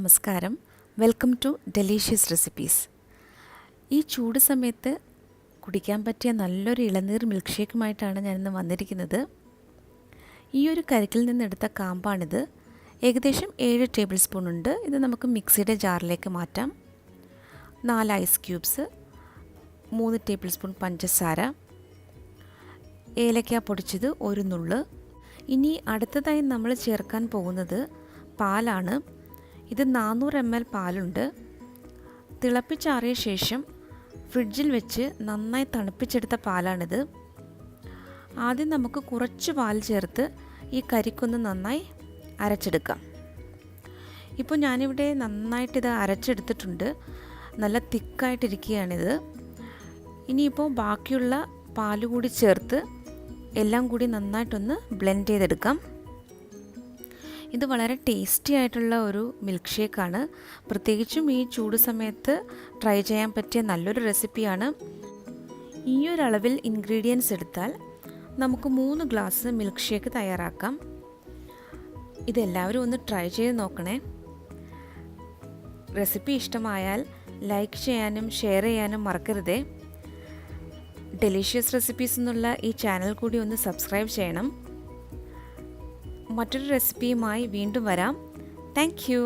നമസ്കാരം. Welcome to delicious recipes. ഈ ചൂട് സമയത്ത് കുടിക്കാൻ പറ്റിയ നല്ലൊരു ഇളനീർ മിൽക്ക് ഷേക്കുമായിട്ടാണ് ഞാനിന്ന് വന്നിരിക്കുന്നത്. ഈ ഒരു കരിക്കിൽ നിന്നെടുത്ത കാമ്പാണിത്. ഏകദേശം 7 ടേബിൾ സ്പൂൺ ഉണ്ട്. ഇത് നമുക്ക് മിക്സിയുടെ ജാറിലേക്ക് മാറ്റാം. 4 ഐസ് ക്യൂബ്സ്, 3 ടേബിൾ സ്പൂൺ പഞ്ചസാര, ഏലക്ക പൊടിച്ചത് 1 നുള്ള്. ഇനി അടുത്തതായി നമ്മൾ ചേർക്കാൻ പോകുന്നത് പാലാണ്. ഇത് 400 ml പാലുണ്ട്. തിളപ്പിച്ചാറിയ ശേഷം ഫ്രിഡ്ജിൽ വെച്ച് നന്നായി തണുപ്പിച്ചെടുത്ത പാലാണിത്. ആദ്യം നമുക്ക് കുറച്ച് പാൽ ചേർത്ത് ഈ കരിക്കൊന്ന് നന്നായി അരച്ചെടുക്കാം. ഇപ്പോൾ ഞാനിവിടെ നന്നായിട്ടിത് അരച്ചെടുത്തിട്ടുണ്ട്. നല്ല തിക്കായിട്ടിരിക്കുകയാണിത്. ഇനിയിപ്പോൾ ബാക്കിയുള്ള പാല് കൂടി ചേർത്ത് എല്ലാം കൂടി നന്നായിട്ടൊന്ന് ബ്ലെൻഡ് ചെയ്തെടുക്കാം. ഇത് വളരെ ടേസ്റ്റി ആയിട്ടുള്ള ഒരു മിൽക്ക് ഷേക്കാണ്. പ്രത്യേകിച്ചും ഈ ചൂട് സമയത്ത് ട്രൈ ചെയ്യാൻ പറ്റിയ നല്ലൊരു റെസിപ്പിയാണ്. ഈ ഒരു അളവിൽ ഇൻഗ്രീഡിയൻസ് എടുത്താൽ നമുക്ക് 3 ഗ്ലാസ് മിൽക്ക് ഷേക്ക് തയ്യാറാക്കാം. ഇതെല്ലാവരും ഒന്ന് ട്രൈ ചെയ്ത് നോക്കണേ. റെസിപ്പി ഇഷ്ടമായാൽ ലൈക്ക് ചെയ്യാനും ഷെയർ ചെയ്യാനും മറക്കരുതേ. ഡെലീഷ്യസ് റെസിപ്പീസ് എന്നുള്ള ഈ ചാനൽ കൂടി ഒന്ന് സബ്സ്ക്രൈബ് ചെയ്യണം. മറ്റൊരു റെസിപ്പിയുമായി വീണ്ടും വരാം. Thank you.